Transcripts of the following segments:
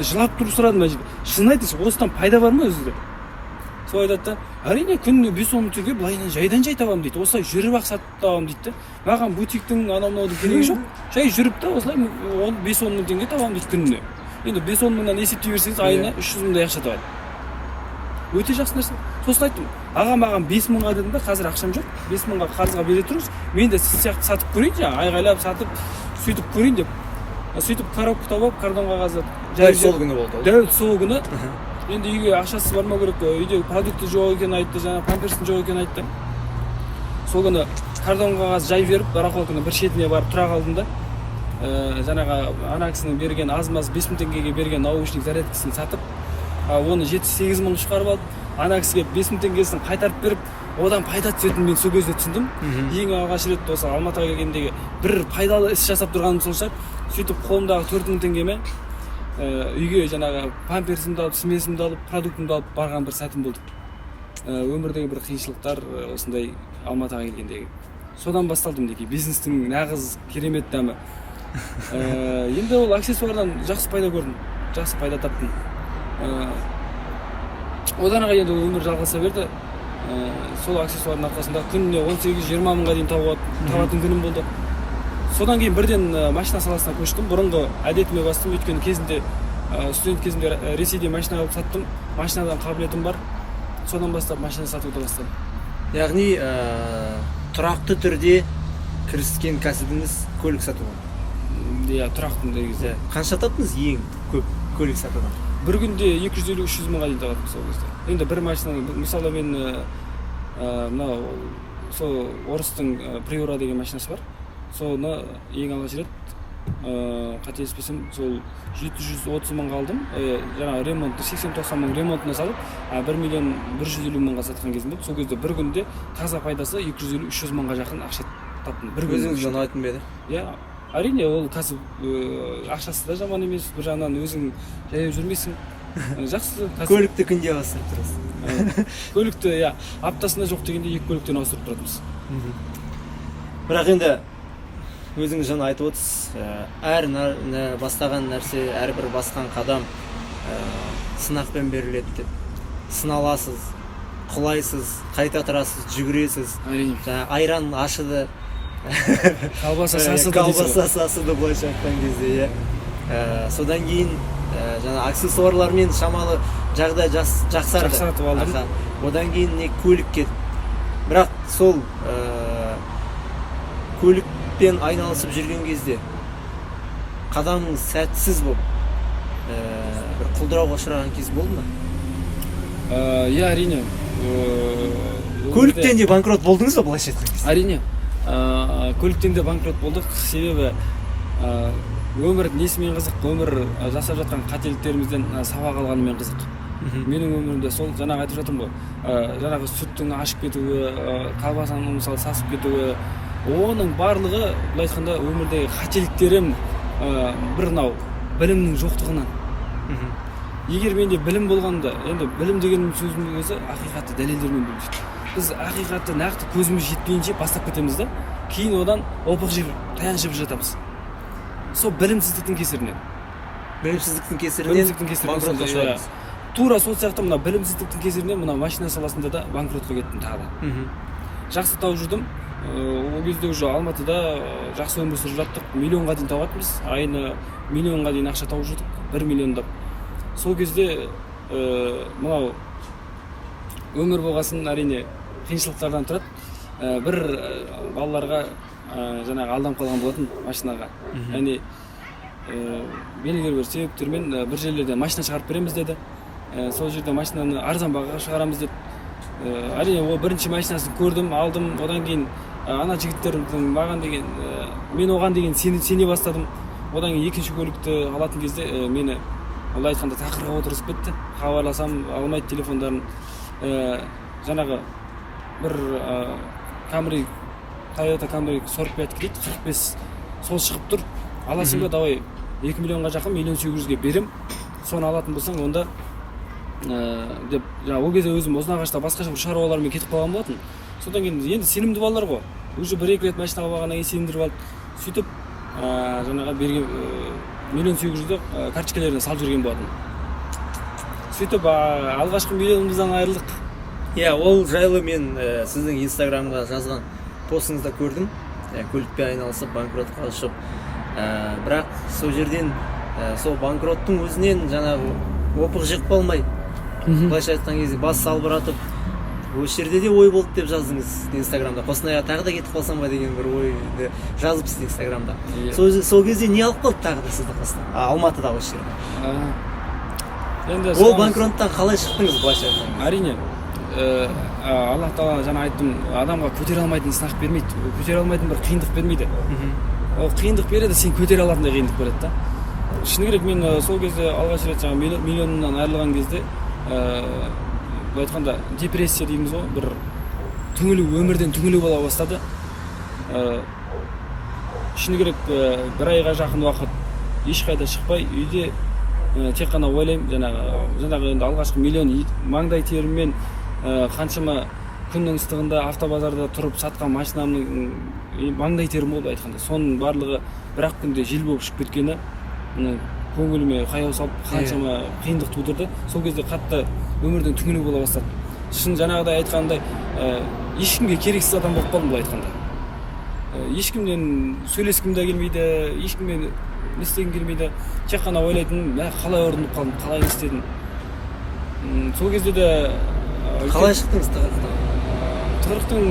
жылап тұрып сұрадым мына жерде. Шын айтыңыз, осыдан пайда бар ма өзіңізде? Сол айтады да, әрине күніне 5-10 теңге былайынан жайдан жай табамын дейді. Осылай жүріп ақ сатып табамын дейді. Маған бутиктің анау-мынаудың керегі жоқ. Жай жүріп та осылай 5-10 мың теңге табамын дейді күніне. Енді 5-10 мыңнан есептей берсеңіз, айына 300 мыңдай ақша табады. Өте жақсы нәрсе. Сосын айттым, аға маған 5 мыңға дедім да, қазір ақшам жоқ. 5 мыңға қарызға бере тұрыңыз. Мен де сіз сияқты сатып көрейін, жаңа айғайлап сатып, сөйтіп көрейін деп. Сөйтіп коробка тауып, картон қағазды дәл сол күні болды. Дәл сол күні. Енді үйге ақшасы бармау керек, үйде продукты жоқ екенін айтты, жаңа памперстің жоқ екенін айтты. Сол күні картон қағаз жай беріп, барахолканың бір шетіне барып тұра қалдым да. Жаңағы ана кісінің берген аз-маз 5 мың теңгеге берген наушник зарядкасын сатып, оны 7-8 мың шығарып алып, ана кісіге 5 мың теңгесін қайтарып беріп, одан пайда түсетінін мен сол кезде түсіндім. Ең алғаш рет осы Алматыға келгендегі бір пайдалы іс жасап тұрғаным сол шығар. Сөйтіп қолымдағы 4 мың теңгеме үйге жаңағы памперсімді алып, смесімді алып, продуктымды алып барған бір сәтім болды. Өмірдегі бір қиыншылықтар осындай Алматыға келгендегі. Содан басталды мінекей бизнестің нағыз керемет дәмі. Енді ол аксессуардан жақсы пайда көрдім, жақсы пайда таптым. Одан ары енді өмір жалғаса берді. Сол аксессуардың арқасында күніне 18-20 мыңға дейін табатын күнім болды. Содан кейін бірден машина саласына көштім. Бұрынғы әдетіме бастым, өйткені кезінде студент кезімде Ресейде машина алып саттым. Машинадан қабілетім бар. Содан бастап машина сатуды бастадым. Яғни тұрақты түрде кіріскен кәсібіңіз көлік сату. Иә, тұрақты негізі. Қанша табдыңыз ең көп көлік сатудан? Бір күнде 250-300 мыңға дейін табатым сол кезде. Енді бір машина, мысалы мен мынау сол орыстың Приора деген машинасы бар. Соны ең алғаш рет қателеспесем сол 730 мыңға алдым. Жаңағы ремонтты 80-90 мың ремонтына салып, 1.150 мыңға сатқан кезім болды. Сол кезде бір күнде таза пайдасы 250-300 мыңға жақын ақша таптым. Өзіңізге ұнайтын ба еді? Иә, әрине ол кәсіп ақшасы да жаман емес, бір жағынан өзің жаяу жүрмейсің. Жақсы кәсіп. Көлікті күнде ауыстырып тұрасыз. Көлікті иә, аптасында жоқ дегенде 2 көліктен ауыстырып тұратынбыз. Бірақ енді өзіңіз жаңа айтып отырсыз, әр бастаған нәрсе, әрбір басқан қадам сынақпен беріледі деп. Сыналасыз, құлайсыз, қайта тұрасыз, жүгіресіз. Жаңа айран ашыды, колбаса сасыды былайша айтқан кезде, иә. Содан кейін жаңа аксессуарлармен шамалы жағдай жақсартып алдым. Одан кейін көлік кетті. Бірақ сол көлікпен айналысып жүрген кезде қадамыңыз сәтсіз болып бір құлдырауға ұшыраған кез болды ма? Иә, әрине. Көліктен де банкрот болдыңыз ба былайша айтқан кезде? Әрине. Көліктен де банкрот болдық. Себебі өмір несімен қызық, өмір жасап жатқан қателіктерімізден сабақ алғанымен қызық. Менің өмірімде сол жаңағы айтып жатырмын ғой. Жаңағы сүттің ашып кетуі, колбасаның мысалы сасып кетуі, оның барлығы былай айтқанда өмірдегі қателіктерім бір нау білімнің жоқтығынан. Егер менде білім болғанда, енді білім деген сөздің өзі ақиқатты дәлелдермен бөліседі. Біз ақиқатты нақты көзіміз жетпейінше бастап кетеміз да, кейін одан опық жеп таянып жатамыз. Сол білімсіздіктің кесірінен. Білімсіздіктің кесірінен банкротқа ұшырамыз. Тура сол сияқты мына білімсіздіктің кесірінен мына машина саласында да банкротқа кеттім тағы да. Жақсы тауып жүрдім. Ол кезде уже Алматыда жақсы өмір сүріп жаттық. Миллионға дейін табатынбыз. Айына миллионға дейін ақша тауып жүрдік. 1 миллиондап. Сол кезде мынау өмір болғасын әрине қиыншылықтардан тұрады. Бір балаларға жаңағы алданып қалған болатын машинаға. Яғни белгілі бір себептермен бір жерлерден машина шығарып береміз деді. Сол жерде машинаны арзан бағаға шығарамыз деді. Әрине ол бірінші машинасын көрдім, алдым. Одан кейін ана жігіттердің маған деген, мен оған деген сене бастадым. Одан кейін екінші көлікті алатын кезде мені олай айтқанда тақырға отырысып кетті. Хабарласам алмайды телефондарын. Жаңағы бір Camry, Toyota Camry 45 кредит, 45 сол шығып тұр. Аласың ба, давай 2 миллионға жақын, 1.800.000-ге берем. Соны алатын болсаң, онда деп, ол кезде өзім Ұзынағашта басқаша бір шаруалармен кетіп қалған болатын. Содан кейін енді сенімді балалар ғой. Уже 1-2 рет машина алғаннан кейін сендіріп алды. Сөйтіп жаңағы берген 1.800.000 карточкаларына салып жүрген болатын. Сөйтіп алғашқы миллионымыздан айырылдық. Иә, ол жайлы мен сіздің инстаграмға жазған постыңызда көрдім. Көлікпен айналысып банкротқа ұшып, бірақ сол жерден сол банкроттың өзінен жаңағы опық жеп қалмай, былайша айтқан кезде бас салбыратып, осы жерде де ой болды деп жаздыңыз инстаграмда. Қостанайға тағы да кетіп қалсам ба деген бір ойды жазыпсыз инстаграмда. Сол кезде не алып қалды тағы да сізді Алматыда осы жерде? Ол банкроттан қалай шықтыңыз былайша айтқанда? Әрине, Алла Тағала жаңа айттым, адамға көтере алмайтын сынақ бермейді, көтере алмайтын бір қиындық бермейді. Ол қиындық береді, сен көтере алатындай қиындық береді да. Шыны керек, мен сол кезде алғаш рет жаңа миллионымнан айырылған кезде, былай айтқанда депрессия дейміз ғой, бір түңілу, өмірден түңілу бола бастады. Шыны керек, бір айға жақын уақыт ешқайда шықпай, үйде тек қана ойлаймын, жаңағы енді алғашқы миллион маңдай теріммен қаншама күннің ыстығында автобазарда тұрып сатқан машинамның маңдай терім болды айтқанда. Соның барлығы бір-ақ күнде жел болып шығып кеткені көңіліме қаяу салып қаншама қиындық тудырды. Сол кезде қатты өмірден түңілу бола бастады. Шын жаңағыдай айтқандай ешкімге керексіз адам болып қалдым былай айтқанда. Ешкіммен сөйлескім де келмейді, ешкіммен не істегім келмейді. Тек қана ойлайтын, қалай орындап қалдым, қалай істедім. Сол кезде де қалай шықтыңыз тығырықтан? Тығырықтың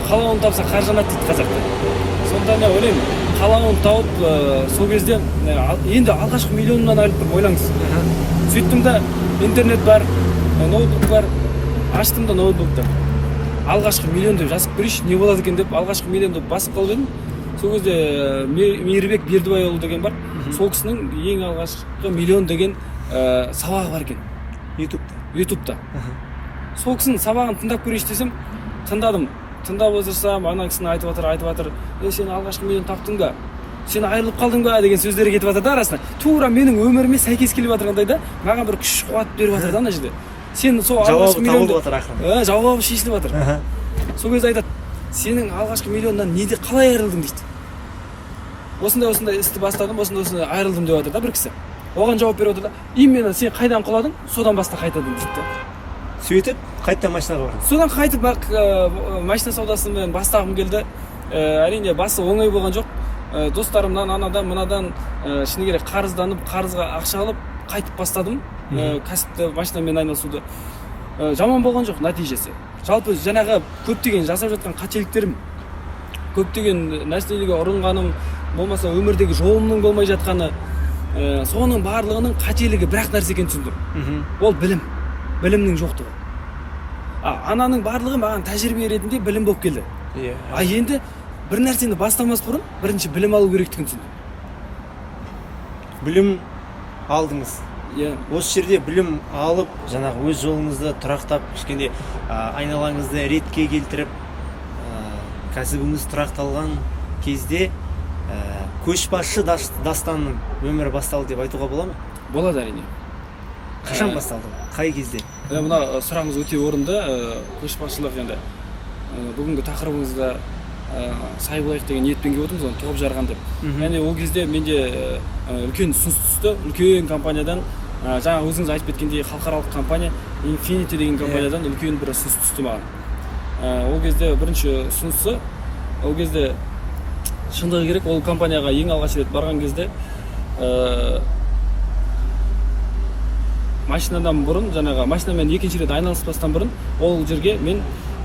қалауын тапса қар жанады дейді қазақта. Сонда мен ойлаймын, қалауын тауып сол кезде енді алғашқы миллионымнан айырылып тұрып ойлаңыз. Сөйттім де интернет бар, ноутбук бар, аштым да ноутбукты. Алғашқы миллион деп жазып көрейінші, не болады екен деп алғашқы миллион деп басып қалып едім. Сол кезде Мейірбек Бердібайұлы деген бар. Сол кісінің ең алғашқы миллион деген сабағы бар екен. Ютубта. Сол кісінің сабағын тыңдап көрейінші десем, тыңдадым. Тыңдап отырсам, ана кісінің айтып жатыр, сен алғашқы миллион таптың ба? Сен айырылып қалдың ба деген сөздері кетіп жатыр да арасына. Тура менің өміріме сәйкес келіп жатырғандай да, маған бір күш қуат беріп жатыр да ана жерде. Сен сол алғашқы миллионды жауабы шешіліп жатыр. Сол кезде айтады, сенің алғашқы миллионнан неде қалай айырылдың дейді. Осындай істі бастадым, осындай айырылдым деп жатыр да бір кісі. Оған жауап беріп отыр да, именно сен қайдан құладың, содан баста қайтадың дейді. Сөйтіп, қайттан машинаға бардым. Содан қайтып машина саудасымен бастағым келді. Әрине басы оңай болған жоқ. Достарымнан, анадан, мынадан шыны керек қарызданып, қарызға ақша алып қайтып бастадым. Кәсіпті машинамен айналысуды. Жаман болған жоқ нәтижесі. Жалпы жаңағы көптеген жасап жатқан қателіктерім, көптеген нәрселерге ұрынғаным, болмаса өмірдегі жолымның болмай жатқаны, соның барлығының қателігі бір-ақ нәрсе екенін түсіндім. Ол білімнің жоқтығы. Ананың барлығы маған тәжірибе ретінде білім болып келді. Енді бір нәрсені бастамас бұрын бірінші білім алу керектігін түсіндім. Білім алдыңыз. Осы жерде білім алып, жаңағы өз жолыңызды тұрақтап, кішкене айналаңызды ретке келтіріп, кәсібіңіз тұрақталған кезде көшбасшы Дастанның өмірі басталды деп айтуға бола ма? Болады әрине. Қашан басталды? Қай кезде? Мына сұрағыңыз өте орынды. Көшбасшылық енді бүгінгі тақырыбыңызда сай болайық деген ниетпен келіп отырмыз, оны тоғып жарған деп. Яғни ол кезде менде үлкен ұсыныс түсті, үлкен компаниядан, жаңа өзіңіз айтып кеткендей халықаралық компания, Infinity деген компаниядан үлкен бір ұсыныс түсті маған. Ол кезде бірінші ұсынысы, ол кезде шындығы керек, ол компанияға ең алғаш рет барған кезде машинадан бұрын, жаңағы машинамен екінші рет айналыспастан бұрын ол жерге мен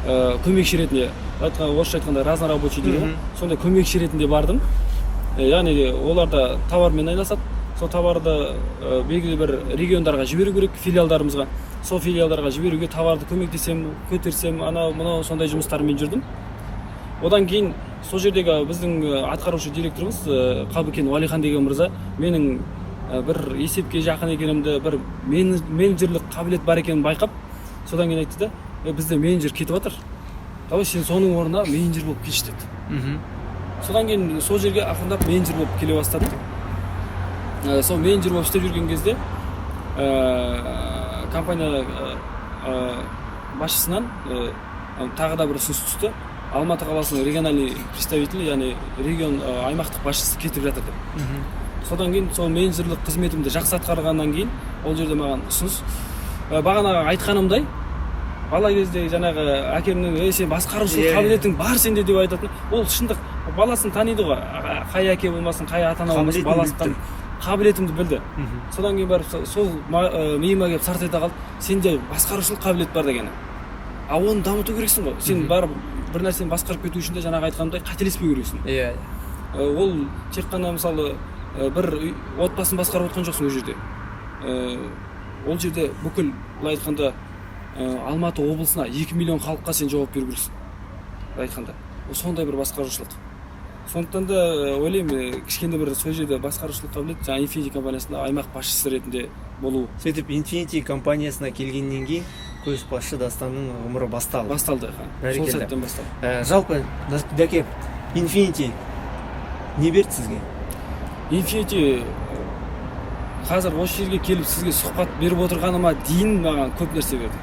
көмекші ретінде, орысша айтқанда разнорабочий дейді ғой, сондай көмекші ретінде бардым. Яғни оларда товармен айналысады, сол товарды белгілі бір региондарға жіберу керек, филиалдарымызға. Сол филиалдарға жіберуге товарды көмектесем, көтерсем, анау сондай жұмыстармен жүрдім. Одан кейін сол жердегі біздің атқарушы директорымыз Қалбекен Уәлихан деген мырза менің бір есепке жақын екенімді, бір менеджерлік қабілет бар екенін байқап, содан кейін айтты да, бізде менеджер кетіп жатыр. Давай сен соның орнына менеджер болып келші деді. Содан кейін сол жерге ақырындап менеджер болып келе бастадым. Сол менеджер болып істеп жүрген кезде компания басшысынан тағы да бір ұсыныс түсті. Алматы қаласының региональный представитель, яғни регион аймақтық басшысы кетіп жатыр деп. содан кейін сол менеджерлік қызметімді жақсы атқарғаннан кейін ол жерде маған ұсыныс бағана айтқанымдай бала кезде жаңағы әкемнің сен басқарушылық қабілетің бар сенде деп айтатын ол шындық. Баласын таниды ғой, қай әке болмасын, қай ата ана болмасын, баласы қабілетімді білді. Содан кейін барып сол миыма келіп сарт ете қалды, сенде басқарушылық қабілет бар деген. Оны дамыту керексің ғой. Сен барып бір нәрсені басқарып кету үшін де жаңағы айтқанымдай қателеспеу керексің. Иә. Ол тек қана мысалы бір отбасын басқарып отқан жоқсың ол жерде. Ол жерде бүкіл былай айтқанда Алматы облысына 2 миллион халыққа сен жауап беру керексің. Былай айтқанда. Ол сондай бір басқарушылық. Сондықтан да ойлаймын кішкене бір сол жерде басқарушылық қабілет жаңағы Infinity компаниясында аймақ басшысы ретінде болу. Сөйтіп Infinity компаниясына келгеннен кейін көшбасшы Дастанның ғұмыры басталды. Басталды. Сол сәттен басталды. Жалпы Даке Infinity не берді сізге? Infinity қазір осы жерге келіп сізге сұхбат беріп отырғаныма дейін маған көп нәрсе берді.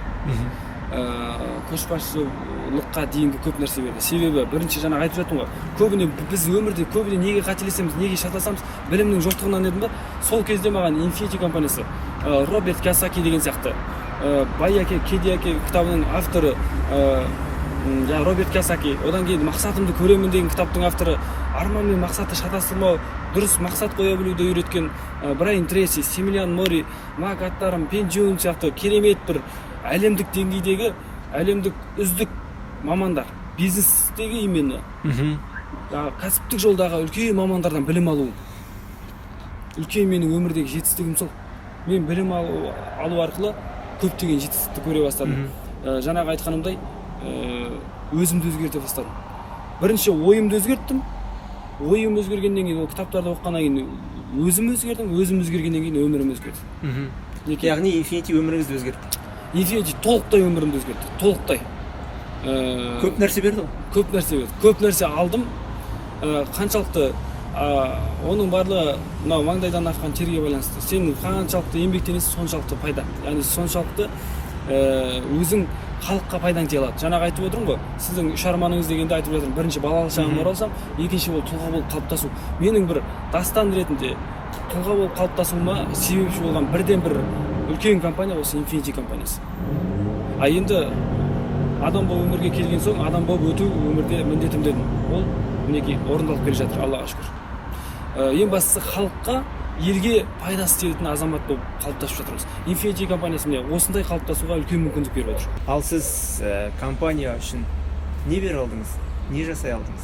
Көшбасшылыққа дейінгі көп нәрсе берді. Себебі бірінші жаңа айтып жаттым ғой, көбіне біз өмірде көбіне неге қателесеміз, неге шатасамыз, білімнің жоқтығынан дедім ба, сол кезде маған Infinity компаниясы, Роберт Кийосаки деген сияқты, Байяки Кедияки кітабының авторы Роберт Кийосаки, одан кейін мақсатымды көремін деген кітаптың авторы, арман мен мақсатты шатастырмау, дұрыс мақсат қоя білуді үйреткен Брайан Трейси, Семилиан Мори, Мак Аттарым, Пен Джун сияқты керемет бір әлемдік деңгейдегі әлемдік үздік мамандар, бизнестегі именно кәсіптік жолдағы үлкен мамандардан білім алу. Үлкен менің өмірдегі жетістігім сол. Мен білім алу арқылы көптеген жетістікті көре бастадым. Жаңағы айтқанымдай өзімді өзгерте бастадым. Бірінші ойымды өзгерттім. Ойым өзгергеннен кейін ол кітаптарды оқығаннан кейін өзім өзгердім, өзім өзгергеннен кейін өмірім өзгерді. Яғни Infinity өміріңізді өзгертті. Infinity толықтай өмірімді өзгертті, толықтай. Көп нәрсе берді ғой? Көп нәрсе берді. Көп нәрсе алдым. Қаншалықты оның барлығы мынау маңдайдан аққан терге байланысты. Сен қаншалықты еңбектенесің, соншалықты пайда. Яғни соншалықты өзің халыққа пайдаң тие алады. Жаңағы айтып отырмын ғой, сіздің 3 арманыңыз дегенде айтып жатырмын. Бірінші балалық шағыма оралсам, екінші ол тұлға болып қалыптасу. Менің бір дастан ретінде тұлға болып қалыптасуыма себепші болған бірден бір үлкен компания осы Infinity компаниясы. Енді адам болып өмірге келген соң, адам болып өту өмірде міндетім дедім. Ол мінекей орындалып келе жатыр, Аллаға шүкір. Ең бастысы халыққа, елге пайдасы тиетін азамат болып қалыптасып жатырмыз. Infinity компаниясы міне осындай қалыптасуға үлкен мүмкіндік беріп отыр. Ал сіз компания үшін не бере алдыңыз? Не жасай алдыңыз?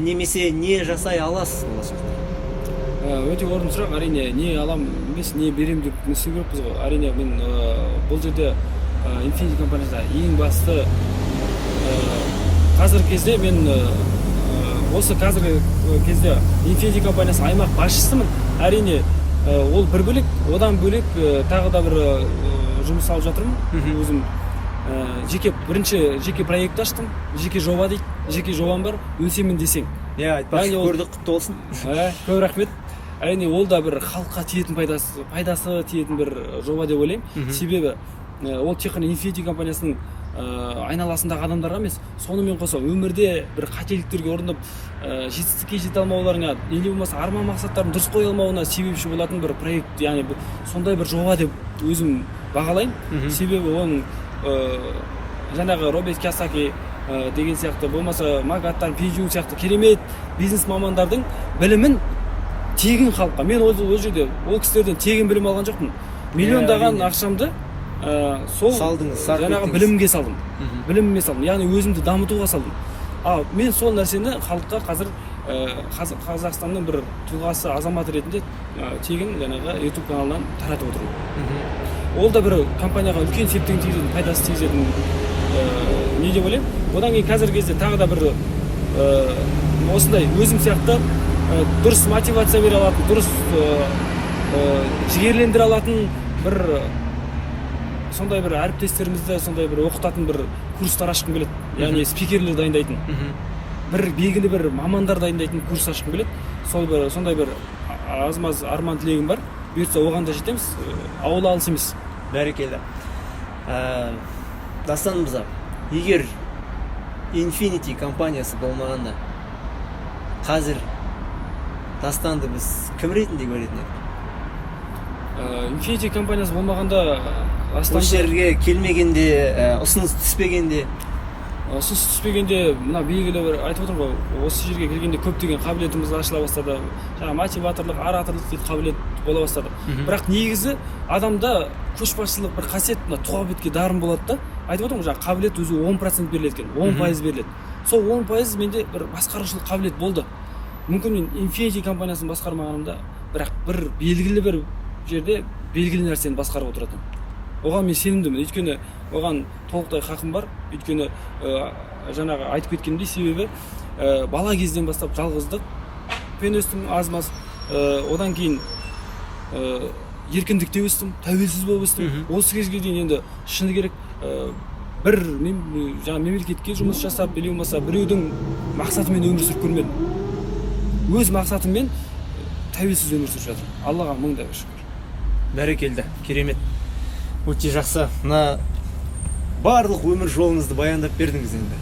Немесе не жасай аласыз болашақта? Өте орынды сұрақ. Әрине не алам емес, не берем деп несі керекпіз ғой. Әрине мен бұл жерде Infinity компаниясында ең басты қазіргі кезде мен осы қазіргі кезде Infinity компаниясы аймақ басшысымын. Әрине ол бір бөлек, одан бөлек тағы да бір жұмыс алып жатырмын. Өзім жеке проект аштым, жеке жоба дейді, жеке жобам бар, өсемін десең. Айтпақшы, көрдік, құтты болсын. Көп рахмет. Әрине ол да бір халыққа тиетін пайдасы тиетін бір жоба деп ойлаймын. Себебі ол тек қана Infinity компаниясының айналасындағы адамдарға емес, сонымен қоса өмірде бір қателіктерге орындап жетістікке жете алмауларыңа, или болмаса арман мақсаттарын дұрыс қоя алмауына себепші болатын бір проект, яғни сондай бір жоба деп өзім бағалаймын. Себебі оның жаңағы Роберт Кийосаки деген сияқты, болмаса Мак Аттарым, Пен Джун сияқты керемет бизнес мамандардың білімін тегін халыққа. Мен ол жерде ол кісілерден тегін білім алған жоқпын. Миллиондаған ақшамды сол жаңағы білімге салдым. Біліміме салдым. Яғни өзімді дамытуға салдым. Мен сол нәрсені халыққа қазір Қазақстанның бір тұлғасы, азаматы ретінде тегін жаңағы YouTube каналынан таратып отырмын. Ол да бір компанияға үлкен септігін тигізетін, пайдасы тигізетін не деп ойлаймын. Одан кейін қазіргі кезде тағы да бір осындай өзім сияқты дұрыс мотивация бере алатын, дұрыс жігерлендіре алатын бір сондай бір әріптестерімізді сондай бір оқытатын бір курстар ашқым келеді. Яғни спикерлер дайындайтын. Бір белгілі бір мамандар дайындайтын курс ашқым келеді. Сондай бір аз-маз арман тілегім бар. Бұйыртса оған да жетеміз. Ауыл алыс емес. Бәрекелді. Дастан мырза, егер Infinity компаниясы болмағанда, қазір Дастанды біз кім ретінде көретін едік? Infinity компаниясы болмағанда Осы жерге келмегенде, ұсыныс түспегенде, мына белгілі бір айтып отырмын ғой, осы жерге келгенде көптеген қабілетіміз ашыла бастады. Жаңа мотиваторлық, ораторлық дейді қабілет бола бастады. Бірақ негізі адамда көшбасшылық бір қасиет, мына туа біткен дарын болады да. Айтып отырмын ғой, жаңа қабілет өзі 10% беріледі екен, 10% беріледі. Сол 10% менде бір басқарушылық қабілет болды. Мүмкін мен Infinity компаниясын басқармағанымда, бірақ бір белгілі бір жерде белгілі нәрсені басқарып отыратын. Оған мен сенімдімін, өйткені оған толықтай хақым бар. Өйткені жаңағы айтып кеткенімдей, себебі бала кезден бастап жалғыздық пен өстім аз-маз, одан кейін еркіндікте өстім, тәуелсіз болып өстім. Осы кезге дейін енді шыны керек бір жаңа мемлекетке жұмыс жасап, или болмаса біреудің мақсатымен өмір сүріп көрмедім. Өз мақсатыммен тәуелсіз өмір сүріп жатырмын. Аллаға мың да шүкір. Бәрекелді, керемет. Өте жақсы. Мына барлық өмір жолыңызды баяндап бердіңіз енді.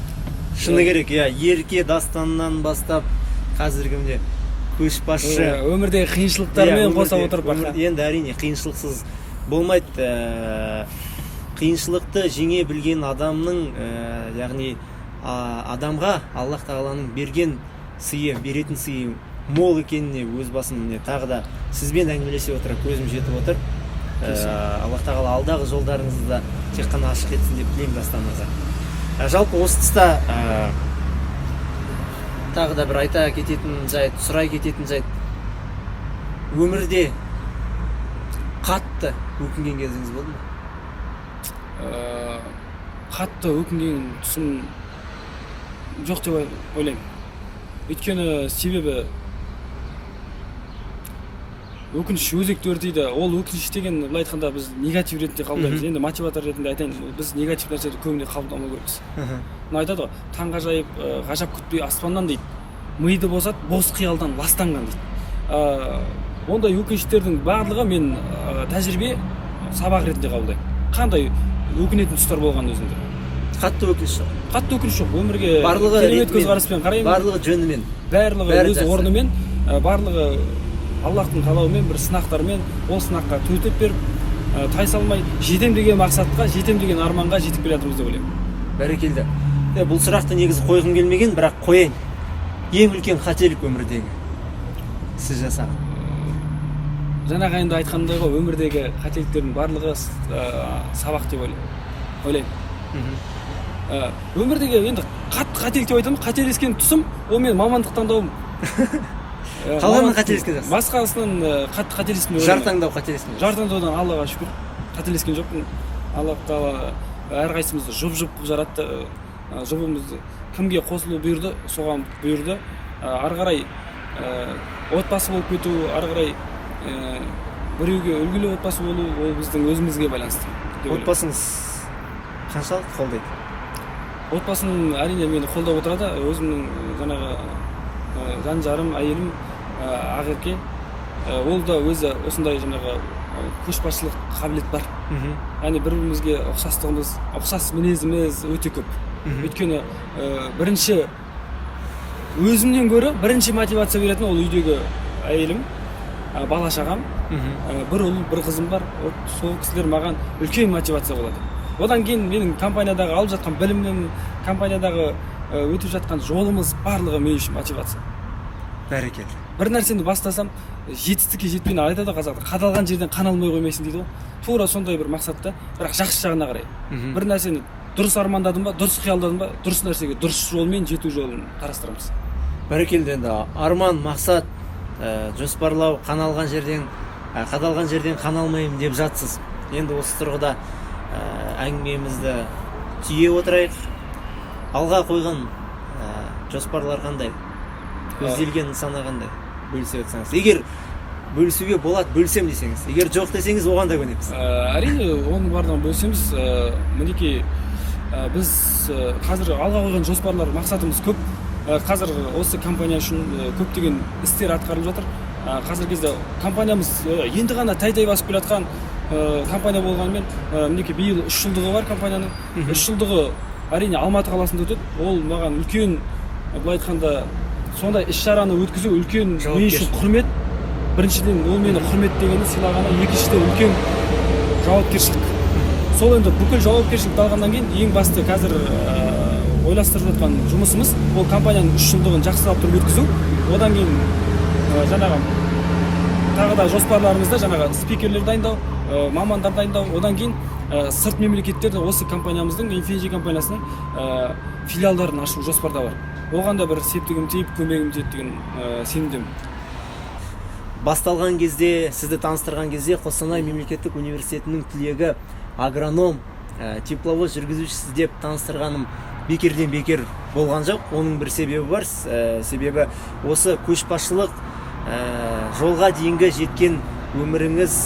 Шыны керек, Ерке Дастаннан бастап қазіргі міне көшбасшы. Өмірдегі қиыншылықтармен қоса отырып, енді әрине қиыншылықсыз болмайды. Қиыншылықты жеңе білген адамның, яғни адамға Аллах тағаланың берген сыйы, беретін сыйы мол екеніне өз басым тағы да сізбен әңгімелесе отырып көзім жетіп отыр. Аллах тағала алдағы жолдарыңызды да тек қана ашық етсін деп тілеймін Дастан мырза. Жалпы осы тұста тағы да бір айта кететін жайт, сұрай кететін жайт, өмірде қатты өкінген кезіңіз болды ма? Қатты өкінген тұсым жоқ деп ойлаймын. Өйткені себебі өкініш өзекті өртейді. Ол өкініш деген былай айтқанда біз негатив ретінде қабылдаймыз. Енді мотиватор ретінде айтайын, біз негатив нәрсені көбіне қабылдамау керекпіз. Мына айтады ғой, таңғажайып ғажап күтпей аспаннан дейді, миды босат, бос қиялдан ластанған дейді. Ондай өкініштердің барлығы мен тәжірибе сабақ ретінде қабылдаймын. Қандай өкінетін тұстар болған өзінде? Қатты өкініш жоқ. Қатты өкініш жоқ. Өмірге керемет көзқараспен қараймын. Барлығы жөнімен. Барлығы өз орнымен, барлығы Аллахтың қалауымен, бір сынақтармен, ол сынаққа төтеп беріп, тайсалмай жетем деген мақсатқа, жетем деген арманға жетіп келе жатырмыз деп ойлаймын. Бәрекелді. Бұл сұрақты негізі қойғым келмеген, бірақ қояйын. Ең үлкен қателік өмірдегі сіз жасаған? Жаңағы енді айтқандай ғой, өмірдегі қателіктердің барлығы сабақ деп ойлаймын. Өмірдегі енді қатты қателік деп айтамын, қателескен тұсым, ол мен мамандық таңдауым. Қалғанын қателескен жоқсың? Басқасынан қатты қателескен. Жар таңдау қателескен жоқсың? Жар таңдаудан Аллаға шүкір қателескен жоқпын. Аллах тағала әрқайсымызды жұп-жұп қылып жаратты. Жұбымызды кімге қосылу бұйырды, соған бұйырды. Ары қарай отбасы болып кету, ары қарай біреуге үлгілі отбасы болу, ол біздің өзімізге байланысты. Отбасыңыз қаншалықты қолдайды? Отбасым әрине мені қолдап отырады. Өзімнің жаңағы жан-жарым, әйелім Ақерке, ол да өзі осындай жаңағы көшбасшылық қабілет бар. Яғни бір-бірімізге ұқсастығымыз, ұқсас мінезіміз өте көп. Өйткені бірінші өзімнен гөрі бірінші мотивация беретін ол үйдегі әйелім, бала-шағам, бір ұл, бір қызым бар. Сол кісілер маған үлкен мотивация болады. Одан кейін менің компаниядағы алып жатқан білімім, компаниядағы өтіп жатқан жолымыз барлығы мен үшін мотивация. Бәрекелді. Бір нәрсені бастасам, жетістікке жетпейін, айтады қазақта, қадалған жерден қан алмай қоймайсың дейді ғой. Тура сондай бір мақсатта, бірақ жақсы жағына қарай. Бір нәрсені дұрыс армандадым ба, дұрыс қиялдадым ба, дұрыс нәрсеге дұрыс жолмен жету жолын қарастырамыз. Бәрекелді. Енді арман, мақсат, жоспарлау, қадалған жерден қан алмаймын деп жатсыз. Енді осы тұрғыда әңгімемізді түйе отырайық. Алға қойған жоспарлар қандай? Көзделген нысана қандай? Бөлісе өтсеңіз. Егер бөлісуге болады, бөлсем десеңіз. Егер жоқ десеңіз, оған да көнеміз. Әрине, оның барлығын бөлсеміз, мінекей біз қазір алға қойған жоспарлар, мақсатымыз көп. Қазір осы компания үшін көптеген істер атқарылып жатыр. Қазіргі кезде компаниямыз енді ғана тәй-тәй басып келе жатқан компания болғанымен, мінекей биыл 3 жылдығы бар компанияның. 3 жылдығы әрине Алматы қаласында өтеді. Ол маған үлкен, былай айтқанда, сондай іс-шараны өткізу үлкен мен үшін құрмет. Біріншіден ол мені құрметтегені, сыйлағаны, екіншіден үлкен жауапкершілік. Сол енді бүкіл жауапкершілікті алғаннан кейін ең басты қазір ойластырып жатқан жұмысымыз ол компанияның 3 жылдығын жақсылап тұрып өткізу. Одан кейін жаңағы тағы да жоспарларымызда жаңағы спикерлер дайындау, мамандар дайындау, одан кейін сырт мемлекеттерде осы компаниямыздың, Infinity компаниясының филиалдарын ашу жоспарда бар. Оған да бір септігім тиіп, көмегім тиеді деген сенімдемін. Басталған кезде, сізді таныстырған кезде Қостанай мемлекеттік университетінің түлегі агроном, тепловоз жүргізушісі деп таныстырғаным бекерден бекер болған жоқ. Оның бір себебі бар. Себебі осы көшбасшылық жолға дейінгі жеткен өміріңіз,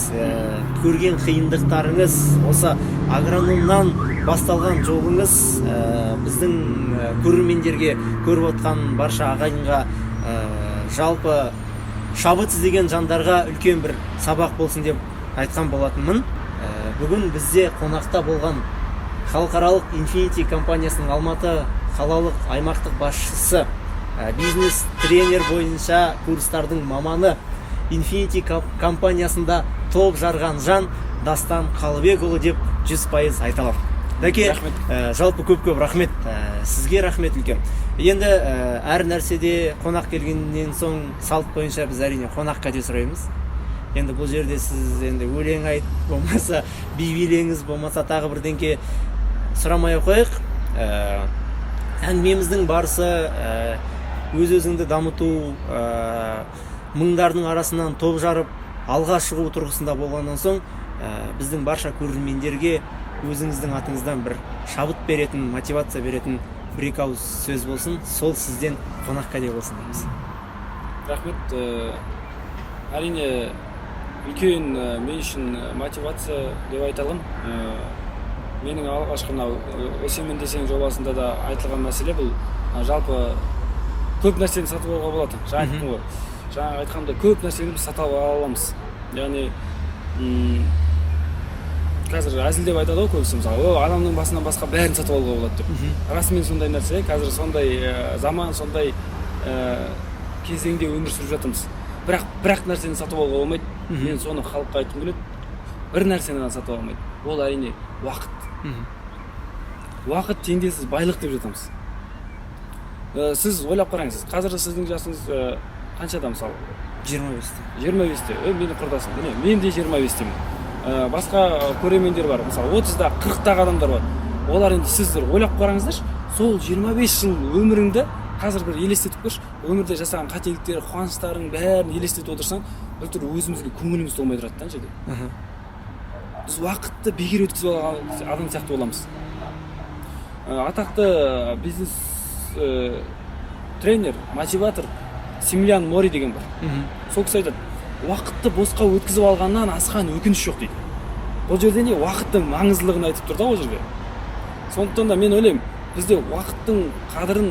көрген қиындықтарыңыз, осы агрономнан басталған жолыңыз біздің көрермендерге, көріп отқан барша ағайынға, жалпы шабыт іздеген жандарға үлкен бір сабақ болсын деп айтқан болатынмын. Бүгін бізде қонақта болған халықаралық Infinity компаниясының Алматы қалалық аймақтық басшысы, бизнес тренер бойынша курстардың маманы, Infinity компаниясында топ жарған жан Дастан Қалыбекұлы деп 100% айта аламын. Дәке, жалпы көп рахмет, сізге рахмет үлкен. Енді әр нәрседе қонақ келгеннен соң салт бойынша біз әрине қонаққа де сұраймыз. Енді бұл жерде сіз енді өлең айт, болмаса би билеңіз, болмаса тағы бірдеңке сұрамай қойық. Әңгімеміздің барысы өз-өзіңді дамыту, мыңдардың арасынан топ жарып алға шығу тұрғысында болғаннан соң біздің барша көрермендерге өзіңіздің атыңыздан бір шабыт беретін, мотивация беретін бір-екі ауыз сөз болсын, сол сізден қонаққа де болсын дейміз. Рахмет. Әрине үлкен мен үшін мотивация деп айталым. Менің алғашқы мынау өсемін десең жобасында да айтылған мәселе бұл жалпы көп нәрсені сатып алуға болады. Жаңа айттым ғой. Жаңа айтқанда көп нәрсені біз сатып ала аламыз. Яғни қазір әзілдеп айтады ғой көбісі, мысалы, адамның басынан басқа бәрін сатып алуға болады деп. Расымен сондай нәрсе, қазір сондай заман, сондай кезеңде өмір сүріп жатырмыз. Бірақ нәрсені сатып алуға болмайды. Мен соны халыққа айтқым келеді. Бір нәрсені сатып алмайды. Ол әрине уақыт. Уақыт теңдессіз байлық деп жатамыз. Сіз ойлап қараңыз, қазір сіздің жасыңыз қаншада мысалы? 25-те. 25-те. Менің құрдасым. Мен де 25-темін. Басқа көрермендер бар, мысалы 30-да, 40-дағы адамдар бар. Олар енді сіздер ойлап қараңыздаршы, сол 25 жыл өміріңді қазір бір елестетіп көрші, өмірде жасаған қателіктер, қуаныштарың бәрін елестетіп отырсаң, бір түрлі өзімізге көңіліміз толмай тұрады да жерде. Біз уақытты бекер өткізіп алған адам сияқты боламыз. Атақты бизнес тренер, мотиватор Семлян Мори деген бар. Сол кісі айтады, уақытты босқа өткізіп алғаннан асқан өкініш жоқ дейді. Бұл жерде не уақыттың маңыздылығын айтып тұр да ол жерде. Сондықтан да мен ойлаймын, бізде уақыттың қадірін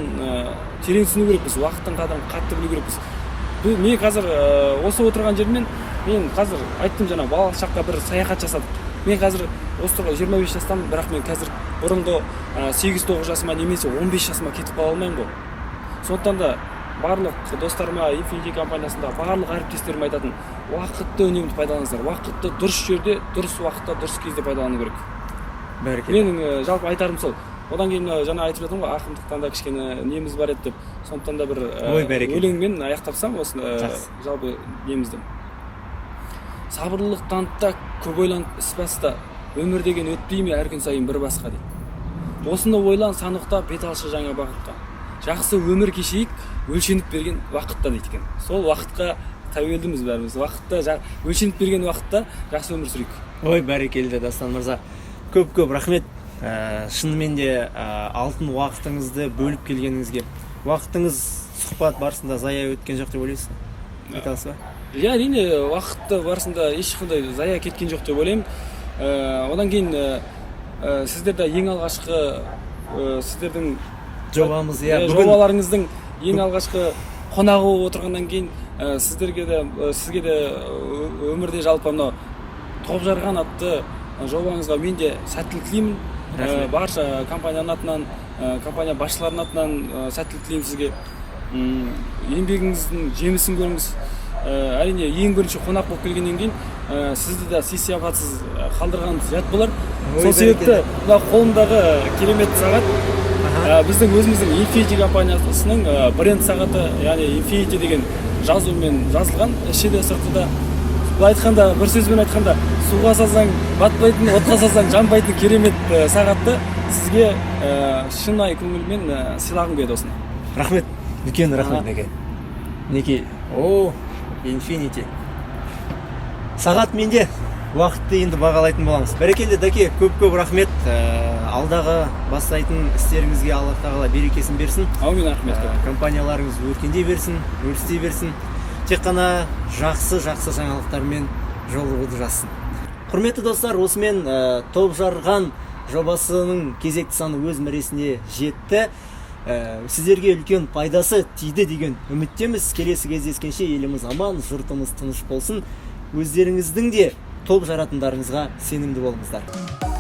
терең түсіну керекпіз, уақыттың қадірін қатты білу керекпіз. Мен қазір осы отырған жермен, мен қазір айттым жаңа балалық шаққа бір саяхат жасадық. Мен қазір осы тұрған 25 жастамын, бірақ мен қазір бұрынғы 8-9 жасыма немесе 15 жасыма кетіп қала алмаймын ғой. Сондықтан да барлық достарыма, Infinity компаниясында барлық әріптестеріме айтатын, уақытты үнемді пайдаланыңыздар. Уақытты дұрыс жерде, дұрыс уақытта, дұрыс кезде пайдалану керек. Менің жалпы айтарым сол. Одан кейін жаңа айтып жатырмын ғой, ақындықтан да кішкене неміз бар еді деп. Сондықтан да бір өлеңмен аяқтапсам осы жалпы немізді. Сабырлылық танытта, көп ойланып іс баста, өмір деген өтпей ме әр күн сайын бір басқа дейді. Осыны ойлан санықта, бет алшы жаңа бағытта. Жақсы өмір кешейік, өлшеніп берген уақытта дейді екен. Сол уақытқа тәуелдіміз бәріміз. Уақытта, өлшеніп берген уақытта жақсы өмір сүрейік. Ой, бәрекелді Дастан мырза. Көп рахмет. Шынымен де алтын уақытыңызды бөліп келгеніңізге. Уақытыңыз сұхбат барысында зая өткен жоқ деп ойлайсыз ба? Айта аласыз ба? Әрине, уақытты барысында ешқандай зая кеткен жоқ деп ойлаймын. Одан кейін сіздерде ең алғашқы сіздердің жобаларыңыздың ең алғашқы қонағы отырғаннан кейін сізге де өмірде жалпы мынау топ жарған атты жобаңызға мен де сәттілік тілеймін. Барша компанияның атынан, компания басшыларының атынан сәттілік тілеймін сізге. еңбегіңіздің жемісін көріңіз. Әрине ең бірінші қонақ болып келгеннен кейін сізді де сый сияпатсыз қалдырған жат болар. Сол себепті мына қолымдағы керемет сағат біздің өзіміздің Infinity компаниясының бренд сағаты, яғни Infinity деген жазумен жазылған. Ішінде сыртында былай айтқанда, бір сөзбен айтқанда, суға салсаң батпайтын, отқа салсаң жанбайтын керемет сағатты сізге шынайы көңілмен сыйлағым келді осыны. Рахмет, үлкен рахмет неке. Неке, о, Infinity. Сағат менде, уақытты енді бағалайтын боламыз. Бәрекелді Даке, көп рахмет. Алдағы бастайтын істеріңізге Алла тағала берекесін берсін. Аумин, рахмет. Компанияларыңыз өркендей берсін, өрістей берсін. Тек қана жақсы жаңалықтармен жолығуды жазсын. Құрметті достар, осымен топ жарған жобасының кезекті саны өз мәресіне жетті. Сіздерге үлкен пайдасы тиді деген үміттеміз. Келесі кездескенше еліміз аман, жұртымыз тыныш болсын. Өздеріңіздің де топ жаратындарыңызға сенімді болыңыздар.